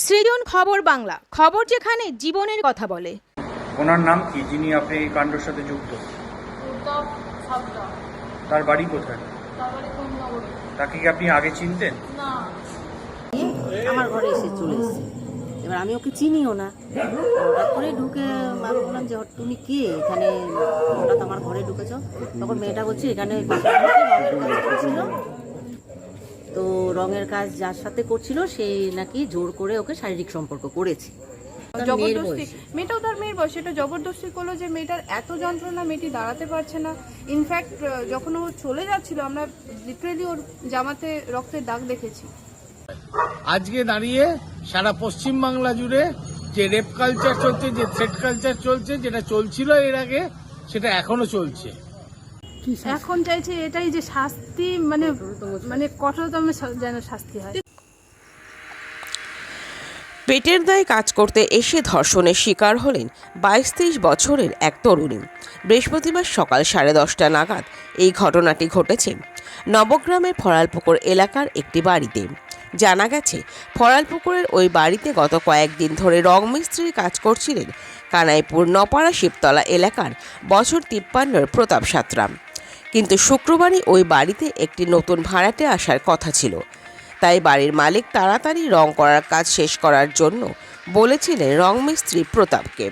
সৃজন খবর বাংলা, খবর যেখানে জীবনের কথা বলে। ওনার নাম কি, যিনি আপনি এই কাণ্ডের সাথে যুক্ত? প্রতাপ সাবদা। তার বাড়ি কোথায়? তার বাড়ি কোন্নগরে। তাকে কি আপনি আগে চিনতেন? না, আমার ঘরে এসে চলে এসেছে। এবার আমি ওকে চিনিও না, হঠাৎ করে ঢুকে আমি বললাম যে তুমি কে এখানে, হঠাৎ আমার ঘরে ঢুকেছ? তখন মেয়েটা বলছে এখানে রঙের কাজ করছিল, তো রঙের কাজ যার সাথে করছিল সেই নাকি জোর করে ওকে শারীরিক সম্পর্ক করেছে। জবরদস্তি। মেয়েটাও তার মেয়ের বয়স, এটা জবরদস্তি করলো যে মেয়েটার এত যন্ত্রণা, মেয়েটি দাঁড়াতে পারছে না। ইনফ্যাক্ট যখন ও চলে যাচ্ছিল আমরা লিটারেলি ওর জামাতে রক্তের দাগ দেখেছি। আজকে দাঁড়িয়ে সারা পশ্চিম বাংলা জুড়ে যে রেপ কালচার চলছে, যে থ্রেট কালচার চলছে, যেটা চলছিল এর আগে সেটা এখনো চলছে। এখন চাইছে এটাই যে শাস্তি, মানে কঠোরতম যেন শাস্তি হয়। পেটের দায়ে কাজ করতে এসে ধর্ষণের শিকার হলেন 22-23 বছরের এক তরুণী। বৃহস্পতিবার সকাল 10:30 নাগাদ এই ঘটনাটি ঘটেছে নবগ্রামের ফরালপুকুর এলাকার একটি বাড়িতে। জানা গেছে, ফরালপুকুরের ওই বাড়িতে গত কয়েকদিন ধরে রং মিস্ত্রির কাজ করছিলেন কানাইপুর নপাড়া শিবতলা এলাকার বছর 53 প্রতাপ সাঁতরা। কিন্তু শুক্রবারই ওই বাড়িতে একটি নতুন ভাড়াটে আসার কথা ছিল, তাই বাড়ির মালিক তাড়াতাড়ি রং করার কাজ শেষ করার জন্য বলেছিলেন রং মিস্ত্রি প্রতাপকে।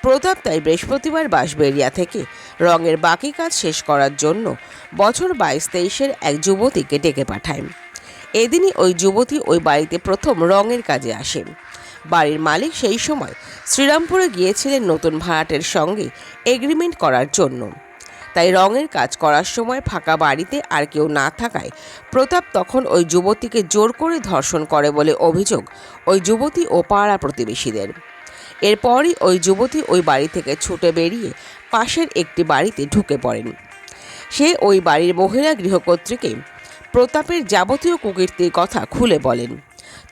প্রতাপ তাই বৃহস্পতিবার বাঁশবেড়িয়া থেকে রঙের বাকি কাজ শেষ করার জন্য বছর 22-23-এর এক যুবতীকে ডেকে পাঠায়। এদিনই ওই যুবতী ওই বাড়িতে প্রথম রঙের কাজে আসেন। বাড়ির মালিক সেই সময় শ্রীরামপুরে গিয়েছিলেন নতুন ভাড়াটের সঙ্গে এগ্রিমেন্ট করার জন্য, তাই রঙের কাজ করার সময় ফাঁকা বাড়িতে আর কেউ না থাকায় প্রতাপ তখন ওই যুবতীকে জোর করে ধর্ষণ করে বলে অভিযোগ ওই যুবতী ও পাড়া প্রতিবেশীদের। এরপরই ওই যুবতী ওই বাড়ি থেকে ছুটে বেরিয়ে পাশের একটি বাড়িতে ঢুকে পড়েন। সে ওই বাড়ির মহিলা গৃহকর্ত্রীকে প্রতাপের যাবতীয় কুকীর্তির কথা খুলে বলেন।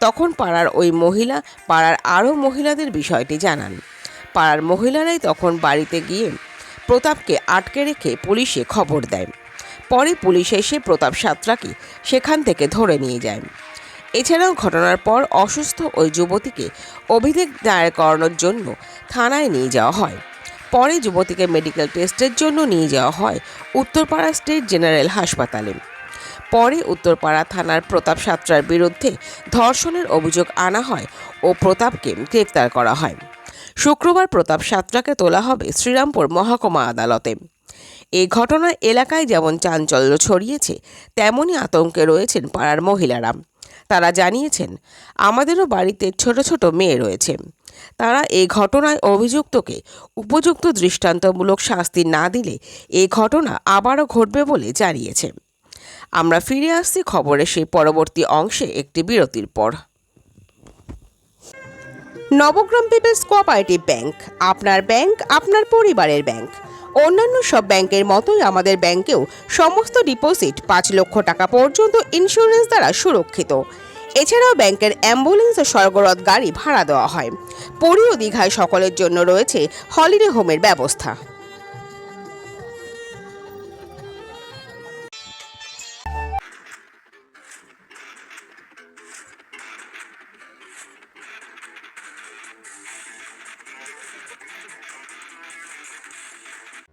তখন পাড়ার ওই মহিলা পাড়ার আরও মহিলাদের বিষয়টি জানান। পাড়ার মহিলারাই তখন বাড়িতে গিয়ে প্রতাপকে আটকে রেখে পুলিশে খবর দেয়। পরে পুলিশ এসে প্রতাপ সাঁতরাকে সেখান থেকে ধরে নিয়ে যায়। এছাড়াও ঘটনার পর অসুস্থ ওই যুবতীকে অভিযোগ দায়ের করানোর জন্য থানায় নিয়ে যাওয়া হয়। পরে যুবতীকে মেডিকেল টেস্টের জন্য নিয়ে যাওয়া হয় উত্তরপাড়া স্টেট জেনারেল হাসপাতালে। পরে উত্তরপাড়া থানার প্রতাপ সাঁতরার বিরুদ্ধে ধর্ষণের অভিযোগ আনা হয় ও প্রতাপকে গ্রেপ্তার করা হয়। শুক্রবার প্রতাপ সাঁতরাকে তোলা হবে শ্রীরামপুর মহকুমা আদালতে। এই ঘটনায় এলাকায় যেমন চাঞ্চল্য ছড়িয়েছে, তেমনই আতঙ্কে রয়েছেন পাড়ার মহিলারা। তারা জানিয়েছেন, আমাদেরও বাড়িতে ছোট ছোট মেয়ে রয়েছে। তারা এই ঘটনায় অভিযুক্তকে উপযুক্ত দৃষ্টান্তমূলক শাস্তি না দিলে এই ঘটনা আবারও ঘটবে বলে জানিয়েছে। আমরা ফিরে আসছি খবরের সেই পরবর্তী অংশে একটি বিরতির পর। নবগ্রাম পিপলস কোঅপারেটিভ ব্যাংক, আপনার ব্যাংক আপনার পরিবারের ব্যাংক। অন্যান্য সব ব্যাংকের মতোই আমাদের ব্যাংকেও সমস্ত ডিপোজিট 5 লক্ষ টাকা পর্যন্ত ইন্স্যুরেন্স দ্বারা সুরক্ষিত। এছাড়াও ব্যাংকের অ্যাম্বুলেন্স ও স্বর্গরথ গাড়ি ভাড়া দেওয়া হয়। পুরী ও দীঘায় সকলের জন্য রয়েছে হলিডে হোমের ব্যবস্থা।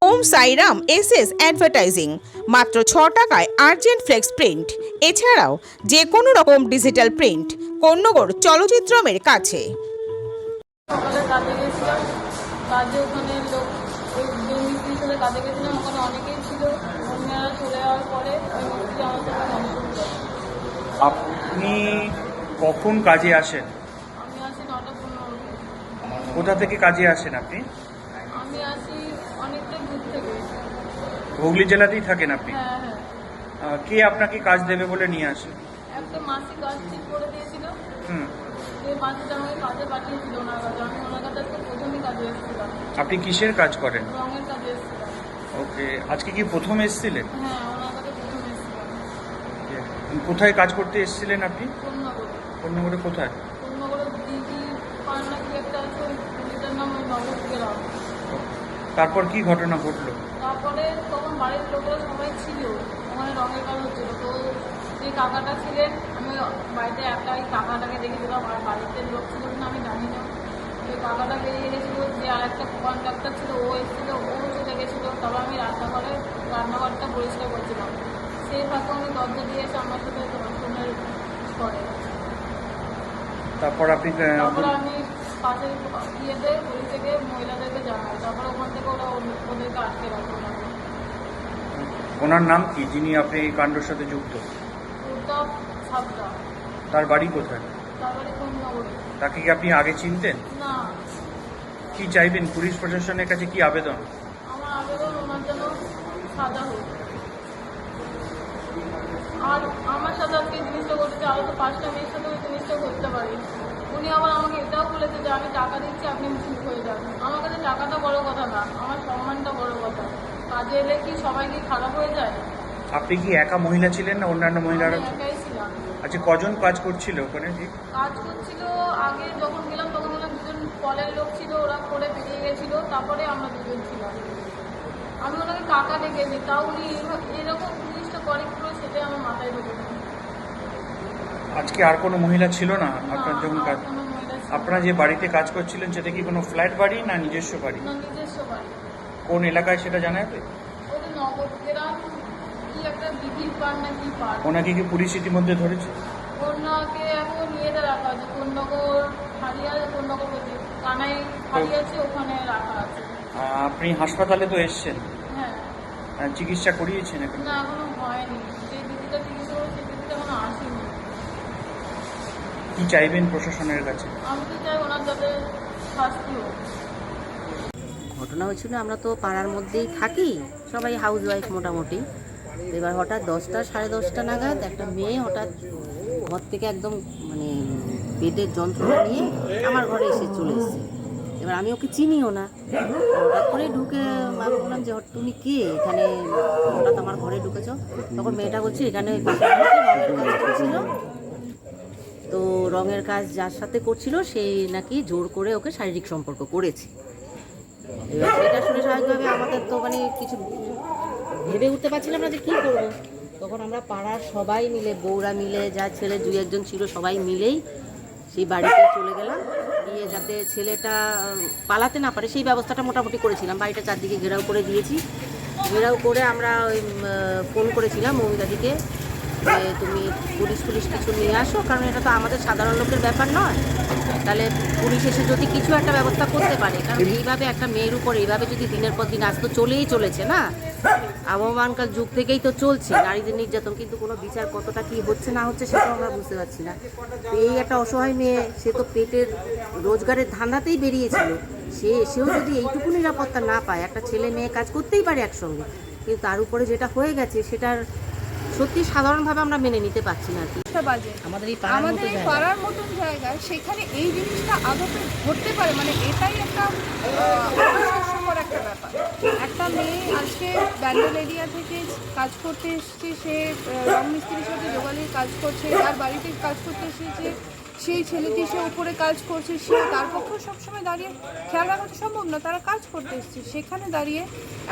ওম সাইরাম এসএস অ্যাডভার্টাইজিং, মাত্র 6 টাকায় আর্জেন্ট ফ্লেক্স প্রিন্ট। এছাড়াও যে কোনো রকম ডিজিটাল প্রিন্ট, কোন্নগর চলচ্চিত্রমের কাছে। সকালে কাজে গেছিলাম, কাজে ওখানে লোক ওই যে মিস্ত্রি ছেলে কাজে গেছিলাম, ওখানে অনেকেই ছিল। মহিলারা চলে যাওয়ার পরে ওই মিস্ত্রি আমার সাথে ধর্ষণ করে। আপনি কখন কাজে আসেন? আমি আসি 9:15। কোথা থেকে কাজে আসেন আপনি? আমি আসি অনেকটা দূর থেকে। হুগলি জেলাতেই থাকেন আপনি? হ্যাঁ হ্যাঁ। কে আপনাকে কাজ দেবে বলে নিয়ে আসে? একটা মাসি কাজ ঠিক করে দিয়েছিল, হুম। সেই মাসিটা আমাকে কাজে পাঠিয়েছিল ওনার কাছে। আমি ওনার কাছে আজকে প্রথমেই কাজে এসেছিলাম, আপনি কিসের কাজ করেন? রঙের কাজে এসেছিলাম। ওকে, আজকে কি প্রথম এসেছিলেন? হ্যাঁ, ওনার কাছে প্রথমে এসেছিলাম। কোথায় কাজ করতে এসেছিলেন আপনি? কোন্নগরে। কোন্নগরে কোথায়? কোন্নগরে দিদি পান্না কি একটা আছে, ওই পুলিশের নাম ওই নবদ্বীপের। তারপর কি ঘটনা ঘটলো? তারপরে তখন বাড়ির লোকেরা সবাই ছিল, ওখানে রঙের কাজ হচ্ছিল। তো যে কাকাটা ছিলেন, আমি বাড়িতে একটাই কাকাটাকে দেখেছিলাম, আর বাড়িতে লোক ছিল কিনা আমি জানি না। ওই কাকাটা বেরিয়ে গেছিলো, যে আর একটা কন্ট্রাক্টর ছিল ও এসেছিলো, ও চলে গেছিলো। তবে আমি রান্নাঘরটা পরিষ্কার করছিলাম, সেই ফাঁকে আমি দরজা দিয়ে এসে আমার সাথে ফোনের করে। তারপর আপনি তারপরে আমি পাশের ইয়েতে পুলিশ থেকে মহিলাদেরকে জানাই, তারপরে ওখান থেকে ওরা ওদেরকে আটকে রাখলো না। ওনার নাম কি, যিনি আপনি এই কাণ্ডের সাথে যুক্ত? ওটা সাতটা, তার বাড়ি কোথায়? তারপরে কোন নগরে তাকে কি আপনি আগে চিনতেন? না। কি চাইবেন পুলিশ প্রশাসনের কাছে, কি আবেদন? আমার আবেদন ওনার জন্য সাজা হোক। আর আমার সাথে আজকে এই জিনিসটা ঘটেছে, আরও তো 5টা মেয়ের সাথে ওই জিনিসটা করতে পারি। উনি আবার আমাকে এটাও বলেছে যে আমি টাকা দিচ্ছি, আপনি চুপ হয়ে যাবেন। আমার কাছে টাকাটা বড় কথা না, আমার সম্মানটা বড় কথা। কাজে এলে কি সবাই কি খারাপ হয়ে যায়? আপনি কি একা মহিলা ছিলেন না অন্যান্য মহিলারা? আমি একাই ছিলাম। আচ্ছা, কজন কাজ করছিল ওখানে? ঠিক কাজ করছিল, আগে যখন গেলাম তখন বললাম দুজন কলের লোক ছিল, ওরা করে বেরিয়ে গেছিল। তারপরে আমরা দুজন ছিলাম। আমি ওনাকে টাকা ডেকেছি, তাও উনি এরকম জিনিসটা করে কি করে সেটাই আমার মাথায় ঢুকেছে। আজকে আর কোনো মহিলা ছিল না আপনার যখন কাজ? কোনো মহিলা ছিল আপনারা যে বাড়িতে কাজ করছিলেন সেটা কি কোনো ফ্ল্যাট বাড়ি না নিজস্ব বাড়ি? না, নিজস্ব বাড়ি। কোন এলাকায় সেটা জানা যাবে? ওদের নবগ্রাম কি একটা দিঘির পাড় না কি পাড়। ওনাকে কি পুলিশ ইতিমধ্যে ধরেছে? ওনাকে এখন নিয়ে রাখা আছে কোন্নগর হারিয়া, কোন্নগর বলছি কানাই হারিয়াছে, ওখানে রাখা আছে। আপনি হাসপাতালে তো এসছেন, হ্যাঁ, চিকিৎসা করিয়েছেন এখন? না এখনো হয়নি। যে দিদিটা চিকিৎসা করে সেই দিদিটা এখনো আসেনি। কি চাইবেন প্রশাসনের কাছে? আমি তো চাই ওনার যাতে শাস্তি হোক। ঘটনা হয়েছিল, আমরা তো পাড়ার মধ্যেই থাকি, সবাই হাউস ওয়াইফ মোটামুটি। এবার হঠাৎ 10টা 10:30 নাগাদ একটা মেয়ে হঠাৎ ঘর থেকে একদম মানে পেটের যন্ত্রণা নিয়ে আমার ঘরে এসে চলে এসেছে। এবার আমি ওকে চিনিও না, হঠাৎ করে ঢুকে আমি বললাম যে তুমি কে, এখানে হঠাৎ আমার ঘরে ঢুকেছ? তখন মেয়েটা বলছে এখানে রঙের কাজ করছিল, তো রঙের কাজ যার সাথে করছিল সেই নাকি জোর করে ওকে শারীরিক সম্পর্ক করেছে। এবার সেটা শুনে স্বাভাবিকভাবে আমাদের তো মানে কিছু ভেবে উঠতে পারছিলাম না যে কী করবো। তখন আমরা পাড়ার সবাই মিলে, বউরা মিলে, যা ছেলে 2-1 ছিল সবাই মিলেই সেই বাড়িতে চলে গেলাম, গিয়ে যাতে ছেলেটা পালাতে না পারে সেই ব্যবস্থাটা মোটামুটি করেছিলাম। বাড়িটা চারদিকে ঘেরাও করে দিয়েছি। ঘেরাও করে আমরা ওই ফোন করেছিলাম মহিলাদিকে যে তুমি পুলিশ কিছু নিয়ে আসো, কারণ এটা তো আমাদের সাধারণ লোকের ব্যাপার নয়। তাহলে পুলিশ এসে যদি কিছু একটা ব্যবস্থা করতে পারে, কারণ এইভাবে একটা মেয়ের উপর এইভাবে যদি দিনের পর দিন আজ তো চলেই চলেছে না, আবহমানকাল যুগ থেকেই তো চলছে নারীদের নির্যাতন, কিন্তু কোনো বিচার কতটা কি হচ্ছে না হচ্ছে সেটাও আমরা বুঝতে পারছি না। তো এই একটা অসহায় মেয়ে, সে তো পেটের রোজগারের ধান্দাতেই বেরিয়েছিল, সেও যদি এইটুকু নিরাপত্তা না পায়, একটা ছেলে মেয়ে কাজ করতেই পারে একসঙ্গে, কিন্তু তার উপরে যেটা হয়ে গেছে সেটার সত্যি সাধারণভাবে আমরা মেনে নিতে পারছি না আর কি। বাজে আমাদের এই পাড়ার মতন জায়গায় সেখানে এই জিনিসটা আদতে ঘটতে পারে, মানে এটাই একটা অবিশ্বাস্যকর একটা ব্যাপার। একটা মেয়ে আজকে ব্যান্ডেল এরিয়া থেকে কাজ করতে এসছে, সে রং মিস্ত্রির সাথে যোগালির কাজ করছে, তার বাড়িতে কাজ করতে এসেছে, সেই ছেলেটি সে উপরে কাজ করছে, সে তার পক্ষেও সবসময় দাঁড়িয়ে খেয়াল রাখা তো সম্ভব না, তারা কাজ করতে এসছে। সেখানে দাঁড়িয়ে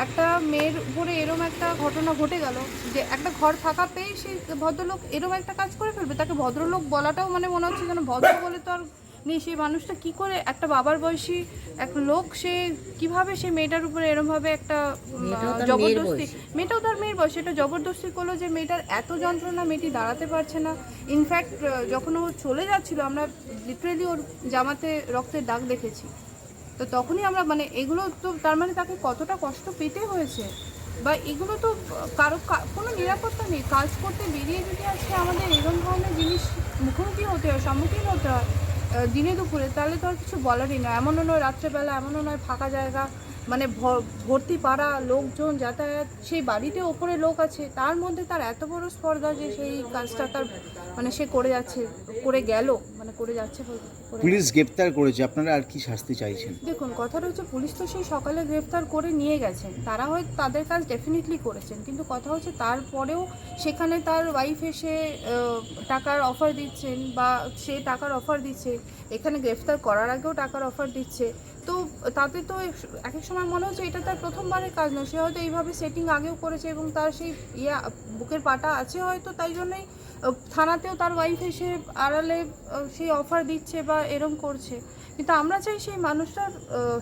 একটা মেয়ের উপরে এরম একটা ঘটনা ঘটে গেল যে একটা ঘর ফাঁকা পেয়ে সেই ভদ্রলোক এরম একটা কাজ করে ফেলবে। তাকে ভদ্রলোক বলাটাও মানে মনে হচ্ছে যেন ভদ্র বলে তো আর নেই। সেই মানুষটা কি করে, একটা বাবার বয়সী এক লোক, সে কিভাবে সে মেয়েটার উপরে এরমভাবে একটা জবরদস্তি, মেয়েটাও তার মেয়ের বয়স, এটা জবরদস্তি করলো যে মেয়েটার এত যন্ত্রণা, মেয়েটি দাঁড়াতে পারছে না। ইনফ্যাক্ট যখন ও চলে যাচ্ছিল আমরা লিটারেলি ওর জামাতে রক্তের দাগ দেখেছি। তো তখনই আমরা মানে এগুলো তো তার মানে তাকে কতটা কষ্ট পেতে হয়েছে, বা এগুলো তো কারো কোনো নিরাপত্তা নেই। কাজ করতে বেরিয়ে যদি আজকে আমাদের এরকম ধরনের জিনিস মুখোমুখি হতে হয়, সম্মুখীন হতে হয় দিনে দুপুরে, তাহলে তো আর কিছু বলারই নয়। এমনও নয় রাত্রেবেলা, এমনও নয় ফাঁকা জায়গা, মানে ভর্তি পাড়া লোকজন যাতায়াত, সেই বাড়িতে ওপরে লোক আছে, তার মধ্যে তার এত বড় স্পর্ধা যে সেই কাজটা তার মানে সে করে যাচ্ছে, করে গেল, মানে করে যাচ্ছে। পুলিশ গ্রেপ্তার করেছে, আপনারা আর কি শাস্তি চাইছেন? দেখুন, কথাটা হচ্ছে পুলিশ তো সেই সকালে গ্রেফতার করে নিয়ে গেছেন, তারা হয়তো তাদের কাজ ডেফিনেটলি করেছেন, কিন্তু কথা হচ্ছে তারপরেও সেখানে তার ওয়াইফ এসে টাকার অফার দিচ্ছেন, বা সে টাকার অফার দিচ্ছে, এখানে গ্রেফতার করার আগেও টাকার অফার দিচ্ছে। তো তাতে তো এক এক সময় মনে হচ্ছে এটা তার প্রথমবারের কাজ নয়, সে হয়তো এইভাবে সেটিং আগেও করেছে এবং তার সেই বুকের পাটা আছে হয়তো, তাই জন্যই থানাতেও তার ওয়াইফ এসে আড়ালে সেই অফার দিচ্ছে বা এরম করছে, কিন্তু আমরা চাই সেই মানুষটার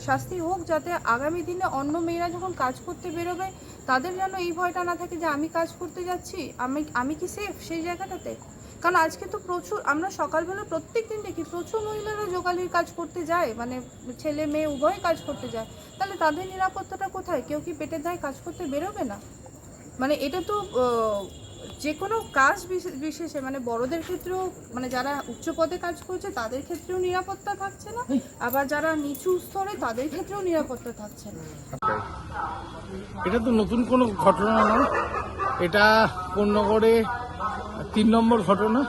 শাস্তি হোক, যাতে আগামী দিনে অন্য মেয়েরা যখন কাজ করতে বেরোবে তাদের যেন এই ভয়টা না থাকে যে আমি কাজ করতে যাচ্ছি, আমি কি সেফ সেই জায়গাটাতে। কারণ আজকে তো প্রচুর, আমরা সকালবেলা প্রত্যেক দিন দেখি প্রচুর মহিলারা জোগালির কাজ করতে যায়, মানে ছেলে মেয়ে উভয় কাজ করতে যায়, তাহলে তাদের নিরাপত্তাটা কোথায়? কেউ কি পেটের দায়ে কাজ করতে বেরোবে না? মানে এটা তো যে কোনো কাজ বিশেষে, মানে বড়দের ক্ষেত্রেও, মানে যারা উচ্চ পদে কাজ করছে তাদের ক্ষেত্রেও নিরাপত্তা থাকছে না, আবার যারা নিচু স্তরে তাদের ক্ষেত্রেও নিরাপত্তা থাকছে না। এটা তো নতুন কোনো ঘটনা নয়, এটা কোন্নগরে 3 নম্বর ঘটনা,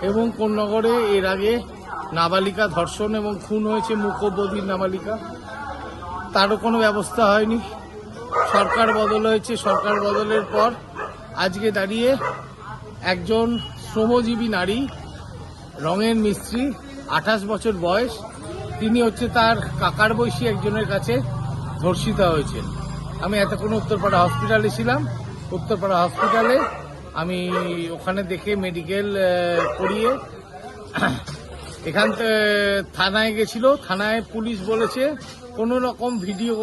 এবং কোন্নগরে এর আগে নাবালিকা ধর্ষণ এবং খুন হয়েছে, মুখবধির নাবালিকা, তারও কোনো ব্যবস্থা হয়নি। সরকার বদল হয়েছে, সরকার বদলের পর আজকে দাঁড়িয়ে একজন শ্রমজীবী নারী, রঙের মিস্ত্রি, 28 বছর বয়স, তিনি হচ্ছে তার কাকার বয়সী একজনের কাছে ধর্ষিতা হয়েছেন। আমি এতক্ষণ উত্তরপাড়া হসপিটালে ছিলাম, উত্তরপাড়া হসপিটালে আমি ওখানে দেখে মেডিকেল করিয়ে এখান থানায় গেছিল, থানায় পুলিশ বলেছে কোনো রকম ভিডিও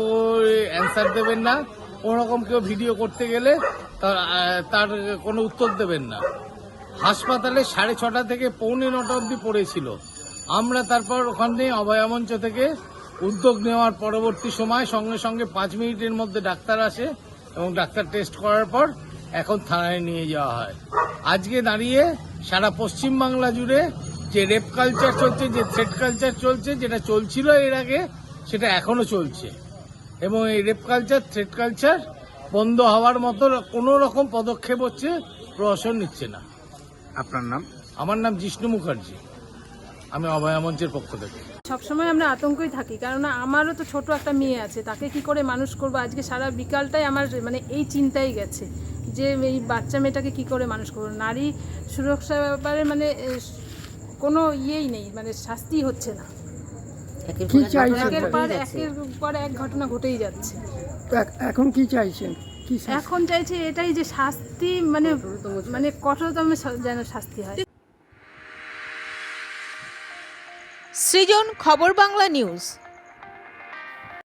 অ্যান্সার দেবেন না, কোনো রকম কেউ ভিডিও করতে গেলে তার কোনো উত্তর দেবেন না। হাসপাতালে 6:30 থেকে 8:45 অবধি পড়েছিল। আমরা তারপর ওখানে অভয়ামঞ্চ থেকে উদ্যোগ নেওয়ার পরবর্তী সময় সঙ্গে সঙ্গে 5 মিনিটের মধ্যে ডাক্তার আসে এবং ডাক্তার টেস্ট করার পর এখন থানায় নিয়ে যাওয়া হয়। আজকে দাঁড়িয়ে সারা পশ্চিমবাংলা জুড়ে যে রেপ কালচার চলছে, যে থ্রেট কালচার চলছে, যেটা চলছিল এর আগে সেটা এখনো চলছে, এবং এই রেপ কালচার, থ্রেট কালচার বন্ধ হওয়ার মতো কোনো রকম পদক্ষেপ হচ্ছে প্রশাসন নিচ্ছে না। আপনার নাম? আমার নাম জিষ্ণু মুখার্জি, আমি অভয়ামঞ্চের পক্ষ থেকে। সবসময় আমরা আতঙ্কই থাকি, কারণ আমারও তো ছোট একটা মেয়ে আছে, তাকে কি করে মানুষ করব। আজকে সারা বিকালটাই আমার মানে এই চিন্তাই গেছে যে এই বাচ্চা মেয়েটাকে কি করে মানুষ করবো। নারী সুরক্ষার ব্যাপারে মানে কোনো ইয়েই নেই, মানে শাস্তি হচ্ছে না, একের পর এক ঘটনা ঘটেই যাচ্ছে। এখন কি চাইছেন? এখন চাইছে এটাই যে শাস্তি মানে মানে কঠোরতম যেন শাস্তি হয়। সৃজন, খবর বাংলা নিউজ।